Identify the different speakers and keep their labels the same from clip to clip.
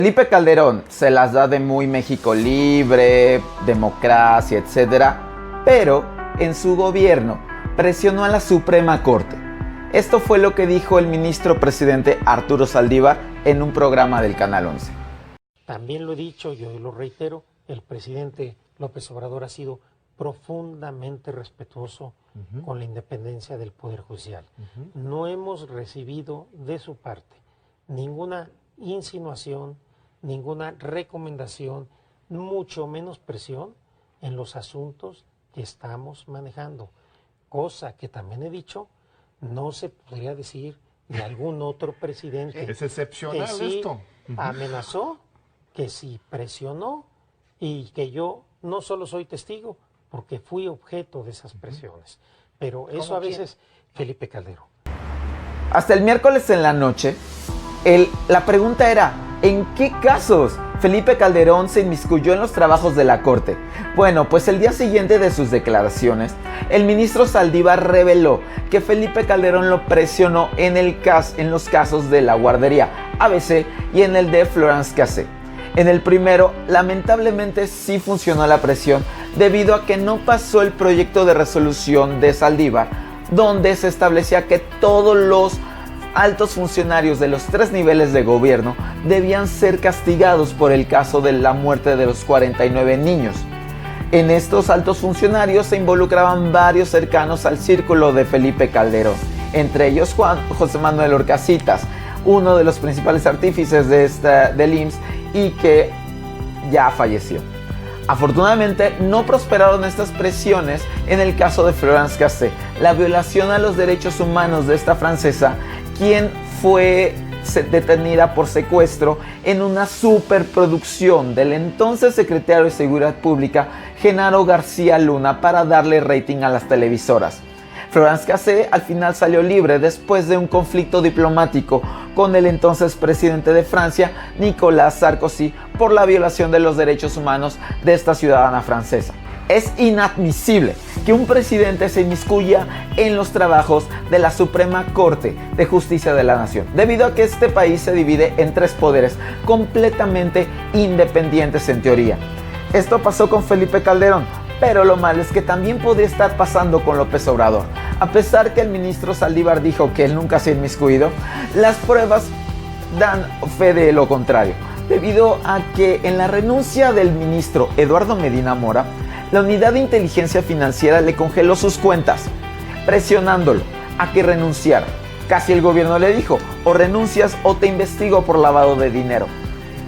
Speaker 1: Felipe Calderón se las da de muy México libre, democracia, etc. Pero en su gobierno presionó a la Suprema Corte. Esto fue lo que dijo el ministro presidente Arturo Saldívar en un programa del Canal 11.
Speaker 2: También lo he dicho, yo lo reitero, el presidente López Obrador ha sido profundamente respetuoso con la independencia del Poder Judicial. No hemos recibido de su parte ninguna insinuación, ninguna recomendación, mucho menos presión en los asuntos que estamos manejando. Cosa que también he dicho, no se podría decir de algún otro presidente.
Speaker 3: Es excepcional
Speaker 2: que sí
Speaker 3: esto.
Speaker 2: Amenazó, que sí presionó y que yo no solo soy testigo, porque fui objeto de esas presiones. Pero eso a veces, Felipe Calderón.
Speaker 1: Hasta el miércoles en la noche, la pregunta era, ¿en qué casos Felipe Calderón se inmiscuyó en los trabajos de la Corte? Bueno, pues el día siguiente de sus declaraciones, el ministro Saldívar reveló que Felipe Calderón lo presionó en los casos de la guardería ABC y en el de Florence Cassé. En el primero, lamentablemente sí funcionó la presión debido a que no pasó el proyecto de resolución de Saldívar, donde se establecía que todos los altos funcionarios de los 3 niveles de gobierno debían ser castigados por el caso de la muerte de los 49 niños. En estos altos funcionarios se involucraban varios cercanos al círculo de Felipe Calderón, entre ellos José Manuel Horcasitas, uno de los principales artífices del IMSS y que ya falleció. Afortunadamente no prosperaron estas presiones en el caso de Florence Cassé, la violación a los derechos humanos de esta francesa, quien fue detenida por secuestro en una superproducción del entonces secretario de Seguridad Pública, Genaro García Luna, para darle rating a las televisoras. Florence Cassé al final salió libre después de un conflicto diplomático con el entonces presidente de Francia, Nicolas Sarkozy, por la violación de los derechos humanos de esta ciudadana francesa. Es inadmisible que un presidente se inmiscuya en los trabajos de la Suprema Corte de Justicia de la Nación, debido a que este país se divide en 3 poderes completamente independientes en teoría. Esto pasó con Felipe Calderón, pero lo malo es que también podría estar pasando con López Obrador. A pesar que el ministro Saldívar dijo que él nunca se ha inmiscuido, las pruebas dan fe de lo contrario, debido a que en la renuncia del ministro Eduardo Medina Mora, la Unidad de Inteligencia Financiera le congeló sus cuentas, presionándolo a que renunciara. Casi el gobierno le dijo, o renuncias o te investigo por lavado de dinero.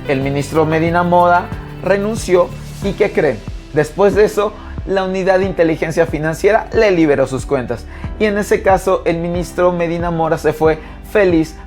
Speaker 1: El ministro Medina Mora renunció y ¿qué creen? Después de eso, la Unidad de Inteligencia Financiera le liberó sus cuentas. Y en ese caso, el ministro Medina Mora se fue feliz,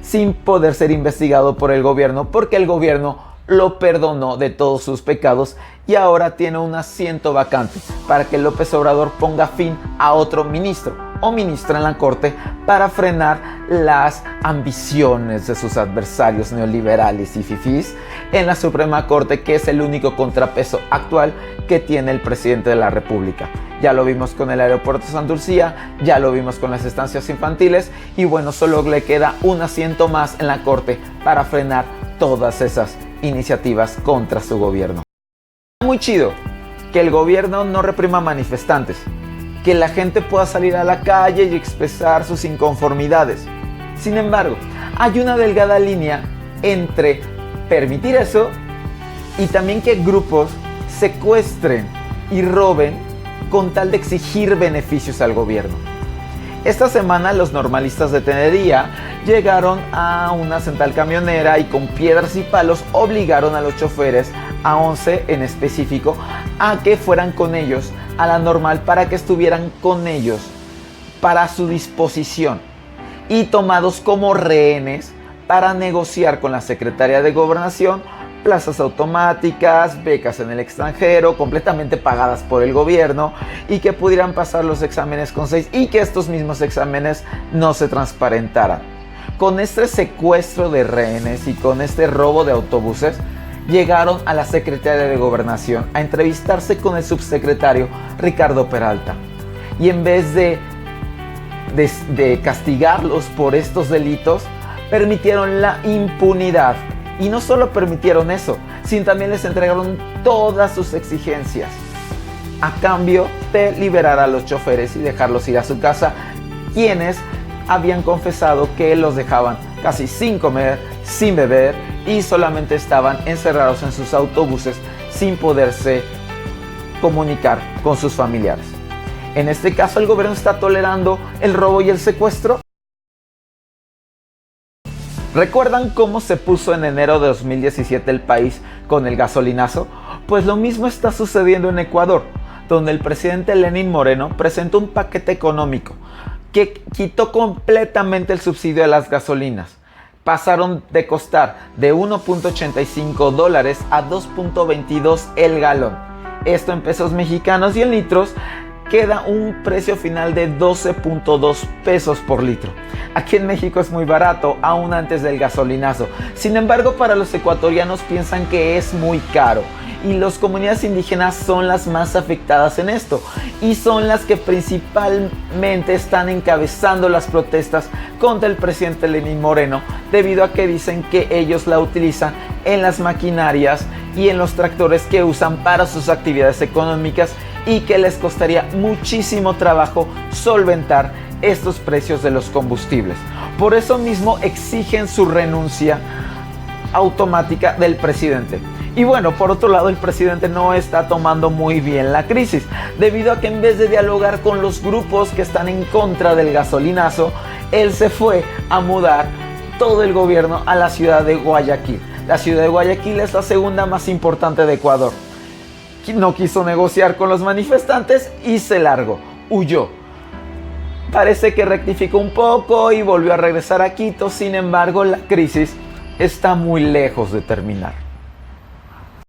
Speaker 1: sin poder ser investigado por el gobierno, porque el gobierno lo perdonó de todos sus pecados y ahora tiene un asiento vacante para que López Obrador ponga fin a otro ministro o ministra en la Corte para frenar las ambiciones de sus adversarios neoliberales y fifís en la Suprema Corte, que es el único contrapeso actual que tiene el presidente de la República. Ya lo vimos con el aeropuerto de Santurcía, ya lo vimos con las estancias infantiles y bueno, solo le queda un asiento más en la Corte para frenar todas esas iniciativas contra su gobierno. Muy chido que el gobierno no reprima manifestantes, que la gente pueda salir a la calle y expresar sus inconformidades. Sin embargo, hay una delgada línea entre permitir eso y también que grupos secuestren y roben con tal de exigir beneficios al gobierno. Esta semana los normalistas de Tenería llegaron a una central camionera y con piedras y palos obligaron a los choferes, a 11 en específico, a que fueran con ellos a la normal para que estuvieran con ellos para su disposición y tomados como rehenes para negociar con la Secretaría de Gobernación plazas automáticas, becas en el extranjero, completamente pagadas por el gobierno y que pudieran pasar los exámenes con 6 y que estos mismos exámenes no se transparentaran. Con este secuestro de rehenes y con este robo de autobuses, llegaron a la Secretaría de Gobernación a entrevistarse con el subsecretario Ricardo Peralta. Y en vez de castigarlos por estos delitos, permitieron la impunidad Y no solo permitieron eso, sino también les entregaron todas sus exigencias a cambio de liberar a los choferes y dejarlos ir a su casa, quienes habían confesado que los dejaban casi sin comer, sin beber y solamente estaban encerrados en sus autobuses sin poderse comunicar con sus familiares. En este caso, ¿el gobierno está tolerando el robo y el secuestro? ¿Recuerdan cómo se puso en enero de 2017 el país con el gasolinazo? Pues lo mismo está sucediendo en Ecuador, donde el presidente Lenín Moreno presentó un paquete económico que quitó completamente el subsidio a las gasolinas. Pasaron de costar de $1.85 a 2.22 el galón. Esto en pesos mexicanos, y en litros queda un precio final de 12.2 pesos por litro. Aquí en México es muy barato, aún antes del gasolinazo. Sin embargo, para los ecuatorianos piensan que es muy caro. Y las comunidades indígenas son las más afectadas en esto. Y son las que principalmente están encabezando las protestas contra el presidente Lenín Moreno, debido a que dicen que ellos la utilizan en las maquinarias y en los tractores que usan para sus actividades económicas, y que les costaría muchísimo trabajo solventar estos precios de los combustibles. Por eso mismo exigen su renuncia automática del presidente. Y bueno, por otro lado, el presidente no está tomando muy bien la crisis, debido a que en vez de dialogar con los grupos que están en contra del gasolinazo, él se fue a mudar todo el gobierno a la ciudad de Guayaquil. La ciudad de Guayaquil es la segunda más importante de Ecuador. No quiso negociar con los manifestantes y se largó, huyó. Parece que rectificó un poco y volvió a regresar a Quito. Sin embargo, la crisis está muy lejos de terminar.